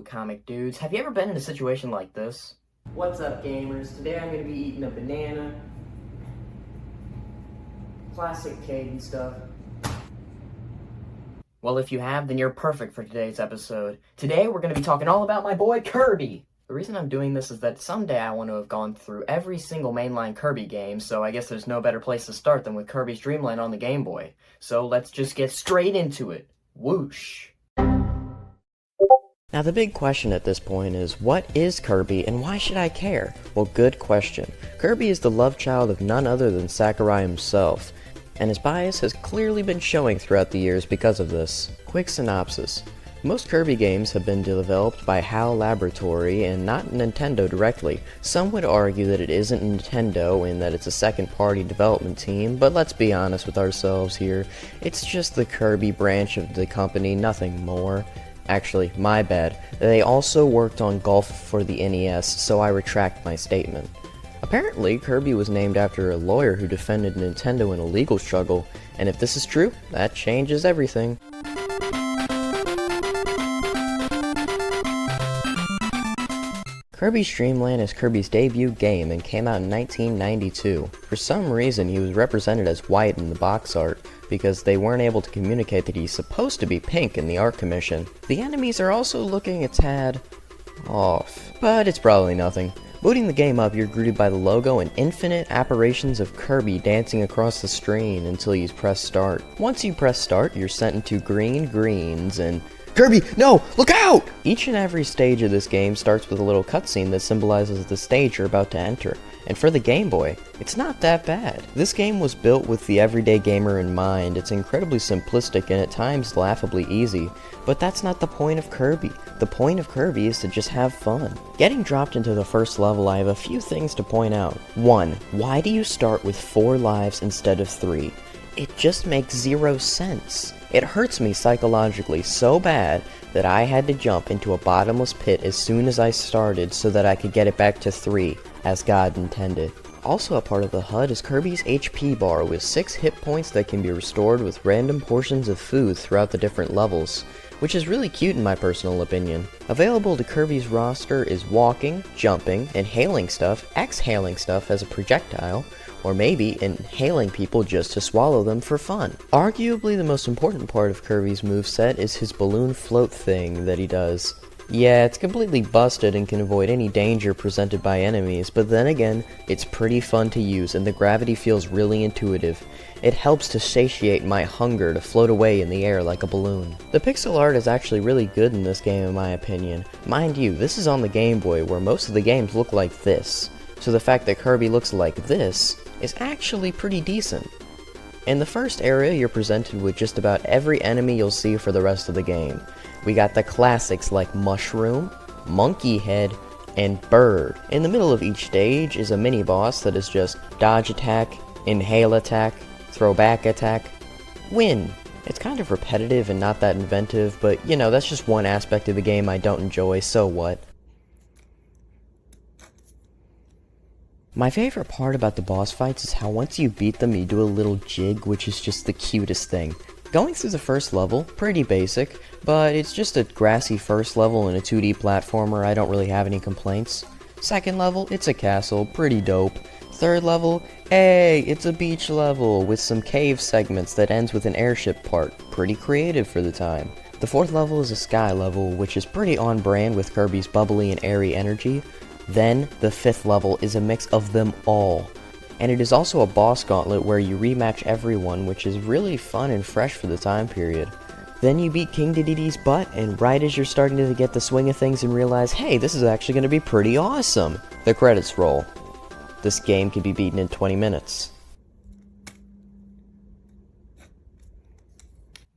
comic dudes. Have you ever been in a situation like this? What's up, gamers? Today I'm going to be eating a banana. Classic Cayden stuff. Well, if you have, then you're perfect for today's episode. Today we're going to be talking all about my boy Kirby. The reason I'm doing this is that someday I want to have gone through every single mainline Kirby game, so I guess there's no better place to start than with Kirby's Dreamland on the Game Boy. So let's just get straight into it. Whoosh! Now the big question at this point is, what is Kirby and why should I care? Well, good question. Kirby is the love child of none other than Sakurai himself, and his bias has clearly been showing throughout the years because of this. Quick synopsis. Most Kirby games have been developed by HAL Laboratories and not Nintendo directly. Some would argue that it isn't Nintendo and that it's a second-party development team, but let's be honest with ourselves here. It's just the Kirby branch of the company, nothing more. Actually, my bad. They also worked on Golf for the NES, so I retract my statement. Apparently, Kirby was named after a lawyer who defended Nintendo in a legal struggle, and if this is true, that changes everything. Kirby's Dreamland is Kirby's debut game and came out in 1992. For some reason, he was represented as white in the box art, because they weren't able to communicate that he's supposed to be pink in the art commission. The enemies are also looking a tad off, but it's probably nothing. Booting the game up, you're greeted by the logo and infinite apparitions of Kirby dancing across the screen until you press start. Once you press start, you're sent into green greens and Kirby, no! Look out! Each and every stage of this game starts with a little cutscene that symbolizes the stage you're about to enter. And for the Game Boy, it's not that bad. This game was built with the everyday gamer in mind. It's incredibly simplistic and at times laughably easy, but that's not the point of Kirby. The point of Kirby is to just have fun. Getting dropped into the first level, I have a few things to point out. 1. Why do you start with 4 lives instead of 3? It just makes zero sense. It hurts me psychologically so bad that I had to jump into a bottomless pit as soon as I started so that I could get it back to 3, as God intended. Also a part of the HUD is Kirby's HP bar with 6 hit points that can be restored with random portions of food throughout the different levels, which is really cute in my personal opinion. Available to Kirby's roster is walking, jumping, inhaling stuff, exhaling stuff as a projectile, or maybe inhaling people just to swallow them for fun. Arguably the most important part of Kirby's moveset is his balloon float thing that he does. Yeah, it's completely busted and can avoid any danger presented by enemies, but then again, it's pretty fun to use and the gravity feels really intuitive. It helps to satiate my hunger to float away in the air like a balloon. The pixel art is actually really good in this game in my opinion. Mind you, this is on the Game Boy where most of the games look like this, so the fact that Kirby looks like this is actually pretty decent. In the first area, you're presented with just about every enemy you'll see for the rest of the game. We got the classics like Mushroom, Monkey Head, and Bird. In the middle of each stage is a mini-boss that is just dodge attack, inhale attack, throw back attack, win. It's kind of repetitive and not that inventive, but you know, that's just one aspect of the game I don't enjoy, so what? My favorite part about the boss fights is how once you beat them, you do a little jig, which is just the cutest thing. Going through the first level, pretty basic, but it's just a grassy first level and a 2D platformer, I don't really have any complaints. Second level, it's a castle, pretty dope. Third level, hey, it's a beach level with some cave segments that ends with an airship part, pretty creative for the time. The fourth level is a sky level, which is pretty on brand with Kirby's bubbly and airy energy. Then, the fifth level is a mix of them all. And it is also a boss gauntlet where you rematch everyone, which is really fun and fresh for the time period. Then you beat King Dedede's butt, and right as you're starting to get the swing of things and realize, hey, this is actually going to be pretty awesome, the credits roll. This game can be beaten in 20 minutes.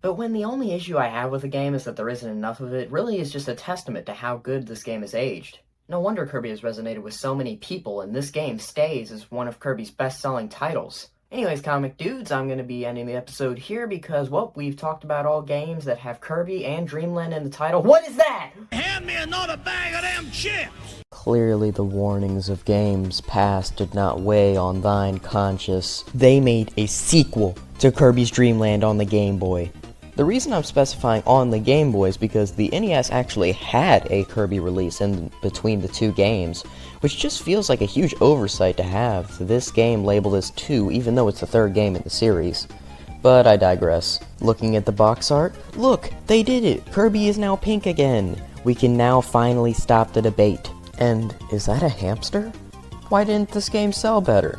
But when the only issue I have with the game is that there isn't enough of it, really is just a testament to how good this game is aged. No wonder Kirby has resonated with so many people, and this game stays as one of Kirby's best-selling titles. Anyways, comic dudes, I'm going to be ending the episode here because, well, we've talked about all games that have Kirby and Dreamland in the title. What is that? Hand me another bag of them chips! Clearly the warnings of games past did not weigh on thine conscience. They made a sequel to Kirby's Dreamland on the Game Boy. The reason I'm specifying on the Game Boy is because the NES actually had a Kirby release in between the two games, which just feels like a huge oversight to have this game labeled as 2 even though it's the third game in the series. But I digress. Looking at the box art, look, they did it! Kirby is now pink again! We can now finally stop the debate. And is that a hamster? Why didn't this game sell better?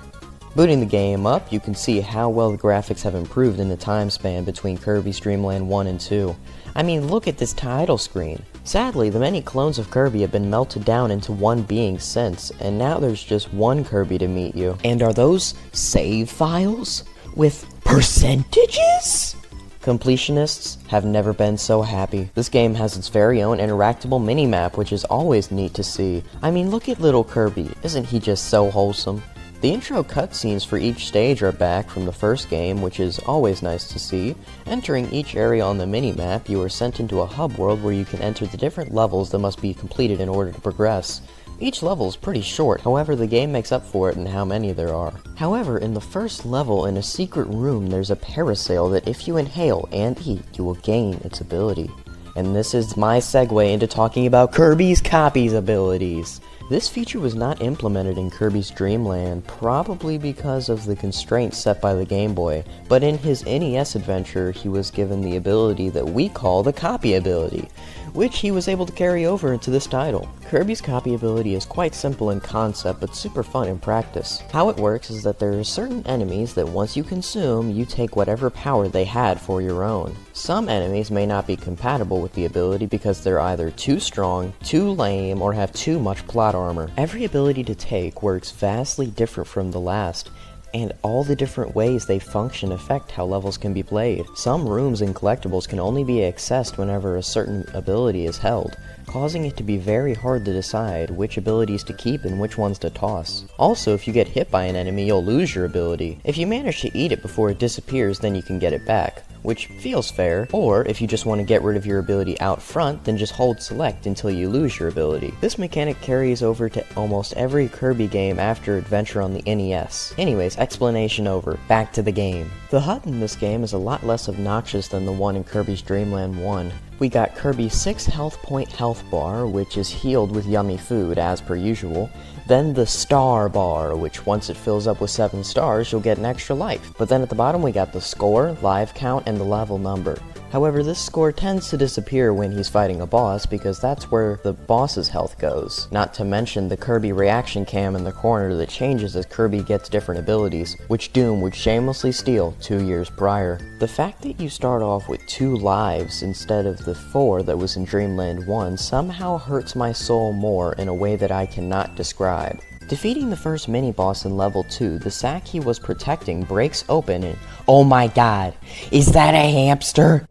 Booting the game up, you can see how well the graphics have improved in the time span between Kirby's Dreamland 1 and 2. I mean, look at this title screen. Sadly, the many clones of Kirby have been melted down into one being since, and now there's just one Kirby to meet you. And are those save files? With percentages? Completionists have never been so happy. This game has its very own interactable mini-map, which is always neat to see. I mean, look at little Kirby. Isn't he just so wholesome? The intro cutscenes for each stage are back from the first game, which is always nice to see. Entering each area on the mini-map, you are sent into a hub world where you can enter the different levels that must be completed in order to progress. Each level is pretty short, however the game makes up for it in how many there are. However, in the first level in a secret room there's a parasail that if you inhale and eat, you will gain its ability. And this is my segue into talking about Kirby's Copy's abilities. This feature was not implemented in Kirby's Dreamland, probably because of the constraints set by the Game Boy, but in his NES adventure he was given the ability that we call the Copy ability, which he was able to carry over into this title. Kirby's Copy ability is quite simple in concept, but super fun in practice. How it works is that there are certain enemies that once you consume, you take whatever power they had for your own. Some enemies may not be compatible with the ability because they're either too strong, too lame, or have too much plot armor. Every ability to take works vastly different from the last, and all the different ways they function affect how levels can be played. Some rooms and collectibles can only be accessed whenever a certain ability is held, causing it to be very hard to decide which abilities to keep and which ones to toss. Also, if you get hit by an enemy, you'll lose your ability. If you manage to eat it before it disappears, then you can get it back, which feels fair. Or if you just want to get rid of your ability out front, then just hold select until you lose your ability. This mechanic carries over to almost every Kirby game after Adventure on the NES. Anyways, explanation over. Back to the game. The HUD in this game is a lot less obnoxious than the one in Kirby's Dreamland 1. We got Kirby's 6 health point health bar, which is healed with yummy food as per usual. Then the star bar, which once it fills up with 7 stars, you'll get an extra life. But then at the bottom we got the score, life count, and the level number. However, this score tends to disappear when he's fighting a boss because that's where the boss's health goes. Not to mention the Kirby reaction cam in the corner that changes as Kirby gets different abilities, which Doom would shamelessly steal 2 years prior. The fact that you start off with 2 lives instead of the 4 that was in Dreamland 1 somehow hurts my soul more in a way that I cannot describe. Defeating the first mini-boss in level 2, the sack he was protecting breaks open and— oh my god, is that a hamster?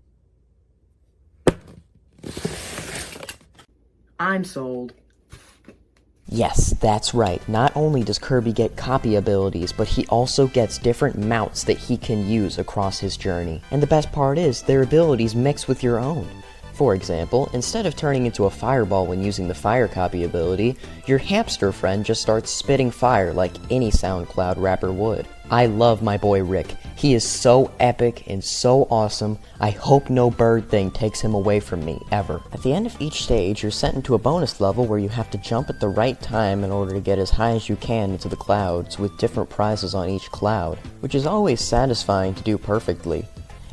I'm sold. Yes, that's right. Not only does Kirby get copy abilities, but he also gets different mounts that he can use across his journey. And the best part is, their abilities mix with your own. For example, instead of turning into a fireball when using the fire copy ability, your hamster friend just starts spitting fire like any SoundCloud rapper would. I love my boy Rick. He is so epic and so awesome. I hope no bird thing takes him away from me, ever. At the end of each stage, you're sent into a bonus level where you have to jump at the right time in order to get as high as you can into the clouds, with different prizes on each cloud, which is always satisfying to do perfectly.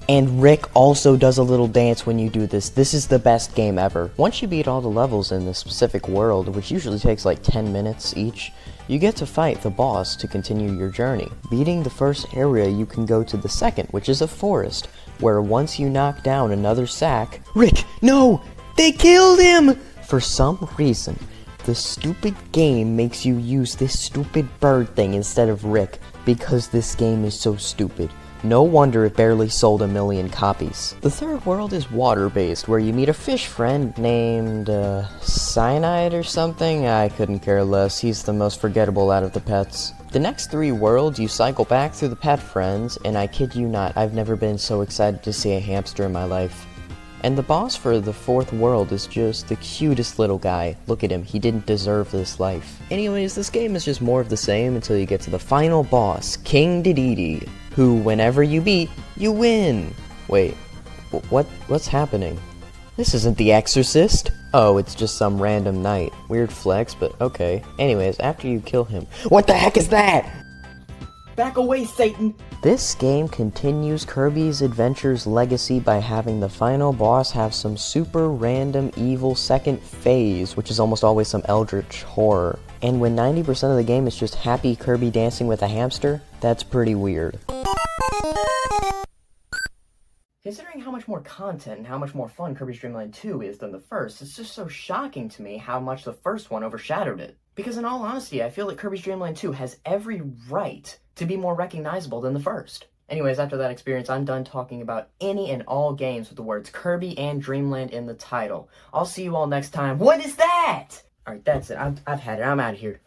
And Rick also does a little dance when you do this. This is the best game ever. Once you beat all the levels in this specific world, which usually takes like 10 minutes each, you get to fight the boss to continue your journey. Beating the first area, you can go to the second, which is a forest, where once you knock down another sack— Rick, no! They killed him! For some reason, the stupid game makes you use this stupid bird thing instead of Rick, because this game is so stupid. No wonder it barely sold 1 million copies. The third world is water-based, where you meet a fish friend named, Cyanide or something? I couldn't care less. He's the most forgettable out of the pets. The next 3 worlds, you cycle back through the pet friends, and I kid you not, I've never been so excited to see a hamster in my life. And the boss for the 4th world is just the cutest little guy. Look at him, he didn't deserve this life. Anyways, this game is just more of the same until you get to the final boss, King Dedede, who, whenever you beat, you win. Wait, What's happening? This isn't The Exorcist! Oh, it's just some random night. Weird flex, but okay. Anyways, after you kill him... What the heck is that?! Back away, Satan! This game continues Kirby's Adventure's legacy by having the final boss have some super random evil second phase, which is almost always some eldritch horror. And when 90% of the game is just happy Kirby dancing with a hamster, that's pretty weird. Considering how much more content and how much more fun Kirby Dreamland 2 is than the first, it's just so shocking to me how much the first one overshadowed it. Because in all honesty, I feel like Kirby Dreamland 2 has every right to be more recognizable than the first. Anyways, after that experience, I'm done talking about any and all games with the words Kirby and Dreamland in the title. I'll see you all next time. What is that? Alright, that's it. I've had it. I'm out of here.